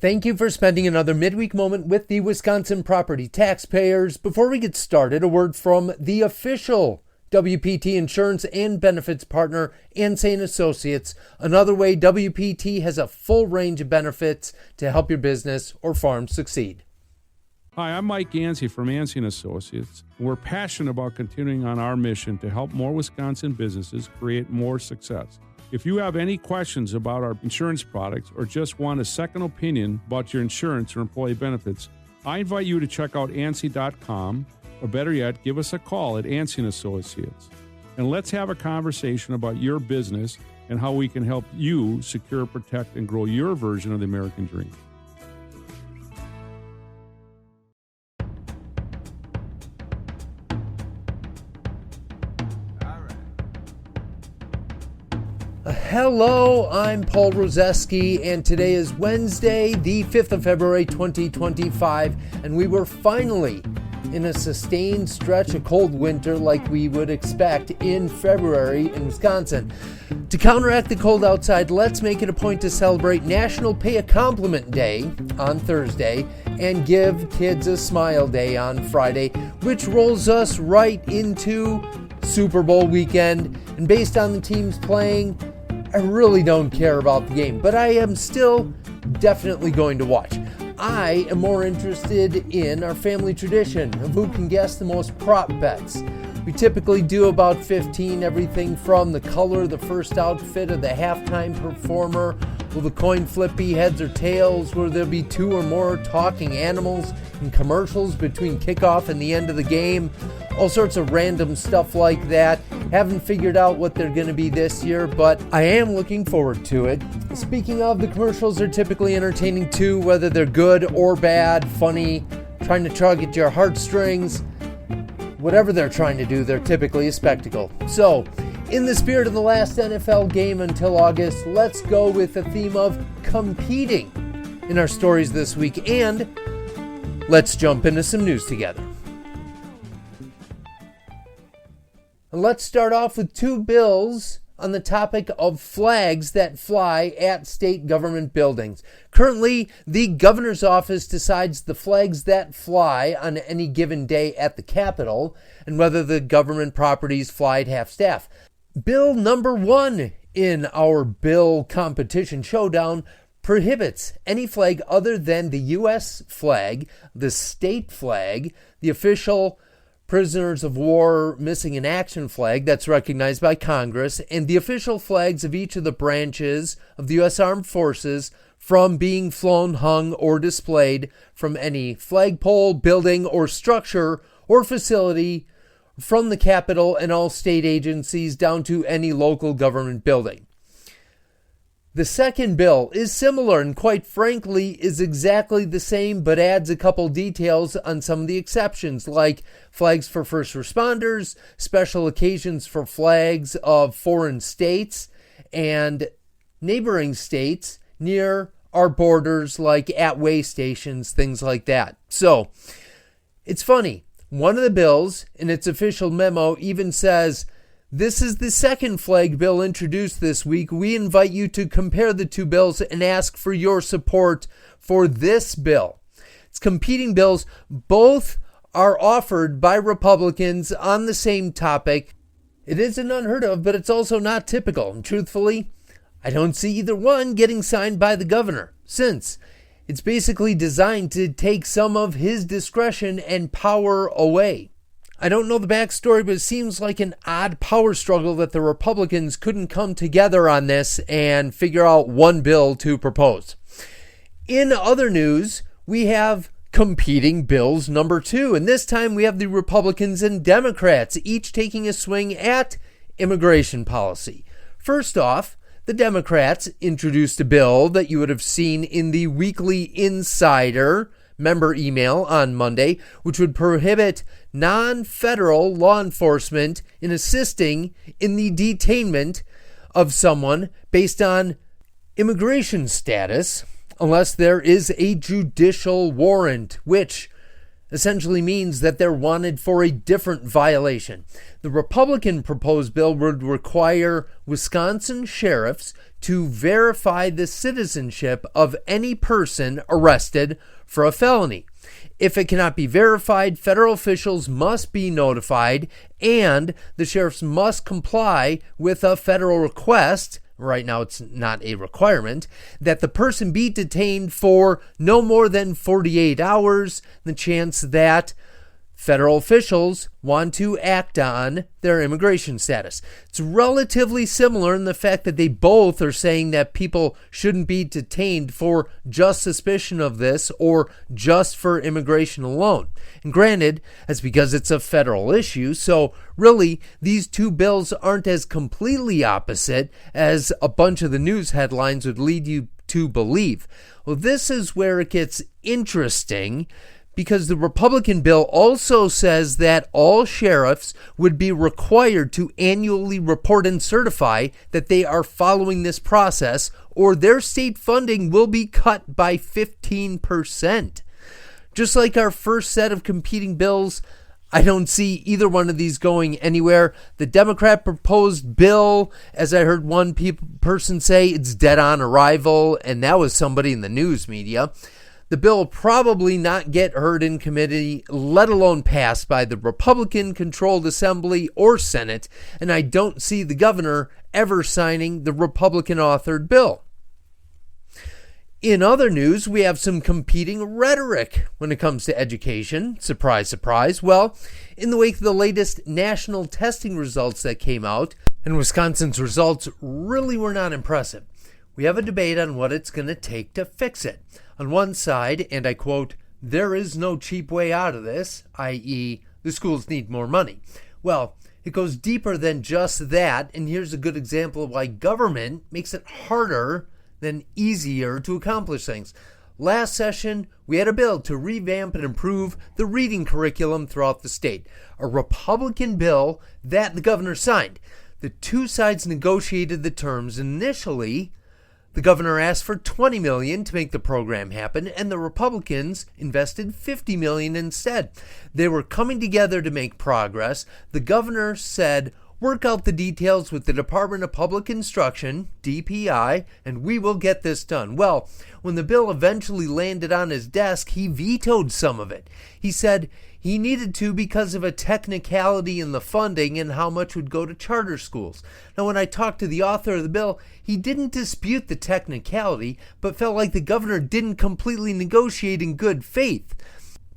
Thank you for spending another midweek moment with the Wisconsin property taxpayers. Before we get started, a word from the official WPT insurance and benefits partner, Ansay & Associates. Another way WPT has a full range of benefits to help your business or farm succeed. Hi, I'm Mike Ansay from Ansay & Associates. We're passionate about continuing on our mission to help more Wisconsin businesses create more success. If you have any questions about our insurance products or just want a second opinion about your insurance or employee benefits, I invite you to check out Ansay.com, or better yet, give us a call at Ansay & Associates. And let's have a conversation about your business and how we can help you secure, protect, and grow your version of the American dream. Hello, I'm Paul Rozeski, and today is Wednesday, the 5th of February, 2025, and we were finally in a sustained stretch of cold winter like we would expect in February in Wisconsin. To counteract the cold outside, let's make it a point to celebrate National Pay a Compliment Day on Thursday and Give Kids a Smile Day on Friday, which rolls us right into Super Bowl weekend. And based on the teams playing, I really don't care about the game, but I am still definitely going to watch. I am more interested in our family tradition of who can guess the most prop bets. We typically do about 15, everything from the color of the first outfit of the halftime performer. Will the coin flip be heads or tails? Will there be two or more talking animals in commercials between kickoff and the end of the game? All sorts of random stuff like that. Haven't figured out what they're going to be this year, but I am looking forward to it. Speaking of, the commercials are typically entertaining too, whether they're good or bad, funny, trying to tug at your heartstrings. Whatever they're trying to do, they're typically a spectacle. So, in the spirit of the last NFL game until August, let's go with the theme of competing in our stories this week, and let's jump into some news together. And let's start off with two bills on the topic of flags that fly at state government buildings. Currently, the governor's office decides the flags that fly on any given day at the Capitol and whether the government properties fly at half-staff. Bill number 1 in our bill competition showdown prohibits any flag other than the U.S. flag, the state flag, the official prisoners of war missing in action flag that's recognized by Congress, and the official flags of each of the branches of the U.S. Armed Forces from being flown, hung, or displayed from any flagpole, building, or structure or facility from the Capitol and all state agencies down to any local government building. The second bill is similar and quite frankly is exactly the same, but adds a couple details on some of the exceptions, like flags for first responders, special occasions for flags of foreign states and neighboring states near our borders, like at way stations, things like that. So, it's funny. One of the bills in its official memo even says, "This is the second flag bill introduced this week. We invite you to compare the two bills and ask for your support for this bill." It's competing bills. Both are offered by Republicans on the same topic. It isn't unheard of, but it's also not typical. And truthfully, I don't see either one getting signed by the governor, since it's basically designed to take some of his discretion and power away. I don't know the backstory, but it seems like an odd power struggle that the Republicans couldn't come together on this and figure out one bill to propose. In other news, we have competing bills number 2, and this time we have the Republicans and Democrats each taking a swing at immigration policy. First off, the Democrats introduced a bill that you would have seen in the Weekly Insider member email on Monday, which would prohibit non-federal law enforcement in assisting in the detainment of someone based on immigration status, unless there is a judicial warrant, which essentially means that they're wanted for a different violation. The Republican proposed bill would require Wisconsin sheriffs to verify the citizenship of any person arrested for a felony. If it cannot be verified, federal officials must be notified, and the sheriffs must comply with a federal request. Right now it's not a requirement, that the person be detained for no more than 48 hours. The chance that federal officials want to act on their immigration status. It's relatively similar in the fact that they both are saying that people shouldn't be detained for just suspicion of this or just for immigration alone. And granted, that's because it's a federal issue, so really these two bills aren't as completely opposite as a bunch of the news headlines would lead you to believe. Well, this is where it gets interesting, because the Republican bill also says that all sheriffs would be required to annually report and certify that they are following this process, or their state funding will be cut by 15%. Just like our first set of competing bills, I don't see either one of these going anywhere. The Democrat proposed bill, as I heard one person say, it's dead on arrival, and that was somebody in the news media. The bill will probably not get heard in committee, let alone passed by the Republican-controlled Assembly or Senate, and I don't see the governor ever signing the Republican-authored bill. In other news, we have some competing rhetoric when it comes to education. Surprise, surprise. Well, in the wake of the latest national testing results that came out, and Wisconsin's results really were not impressive, we have a debate on what it's going to take to fix it. On one side, and I quote, "There is no cheap way out of this," i.e., the schools need more money. Well, it goes deeper than just that, and here's a good example of why government makes it harder than easier to accomplish things. Last session, we had a bill to revamp and improve the reading curriculum throughout the state, a Republican bill that the governor signed. The two sides negotiated the terms. Initially, the governor asked for $20 million to make the program happen, and the Republicans invested $50 million instead. They were coming together to make progress. The governor said, "Work out the details with the Department of Public Instruction, DPI, and we will get this done." Well, when the bill eventually landed on his desk, he vetoed some of it. He said he needed to because of a technicality in the funding and how much would go to charter schools. Now, when I talked to the author of the bill, he didn't dispute the technicality, but felt like the governor didn't completely negotiate in good faith,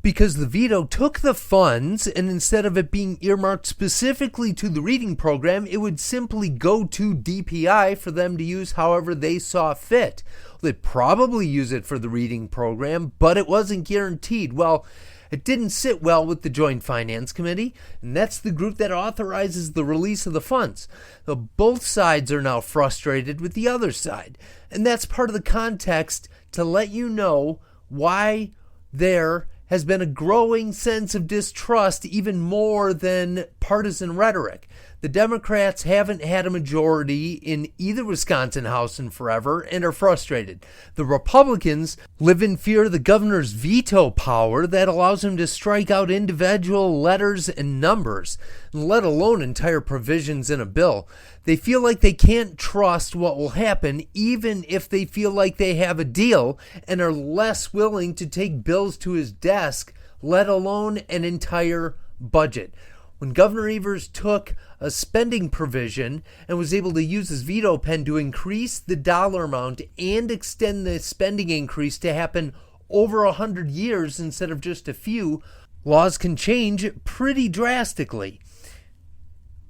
because the veto took the funds, and instead of it being earmarked specifically to the reading program, it would simply go to DPI for them to use however they saw fit. They'd probably use it for the reading program, but it wasn't guaranteed. Well, it didn't sit well with the Joint Finance Committee, and that's the group that authorizes the release of the funds. So both sides are now frustrated with the other side, and that's part of the context to let you know why there has been a growing sense of distrust, even more than partisan rhetoric. The Democrats haven't had a majority in either Wisconsin House in forever and are frustrated. The Republicans live in fear of the governor's veto power that allows him to strike out individual letters and numbers, let alone entire provisions in a bill. They feel like they can't trust what will happen, even if they feel like they have a deal, and are less willing to take bills to his desk, let alone an entire budget. When Governor Evers took a spending provision and was able to use his veto pen to increase the dollar amount and extend the spending increase to happen over 100 years instead of just a few, laws can change pretty drastically.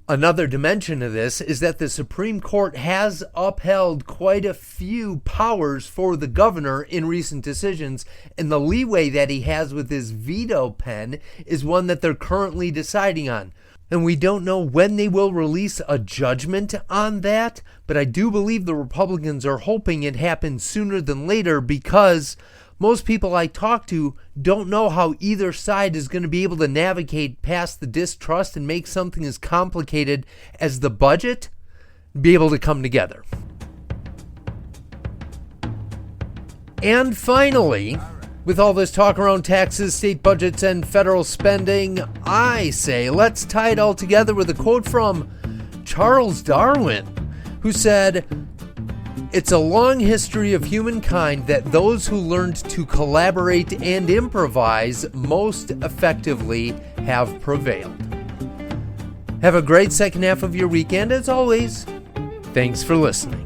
Another dimension of this is that the Supreme Court has upheld quite a few powers for the governor in recent decisions, and the leeway that he has with his veto pen is one that they're currently deciding on. And we don't know when they will release a judgment on that, but I do believe the Republicans are hoping it happens sooner than later, because most people I talk to don't know how either side is going to be able to navigate past the distrust and make something as complicated as the budget be able to come together. And finally, With all this talk around taxes, state budgets, and federal spending, I say let's tie it all together with a quote from Charles Darwin, who said, "It's a long history of humankind that those who learned to collaborate and improvise most effectively have prevailed." Have a great second half of your weekend. As always, thanks for listening.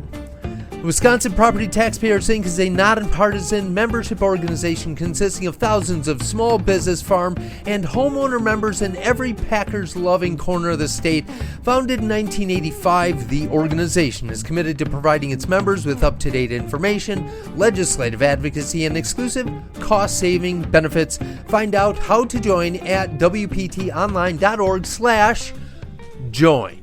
The Wisconsin Property Taxpayers Inc. is a nonpartisan membership organization consisting of thousands of small business, farm, and homeowner members in every Packers-loving corner of the state. Founded in 1985, the organization is committed to providing its members with up-to-date information, legislative advocacy, and exclusive cost-saving benefits. Find out how to join at WPTOnline.org/join.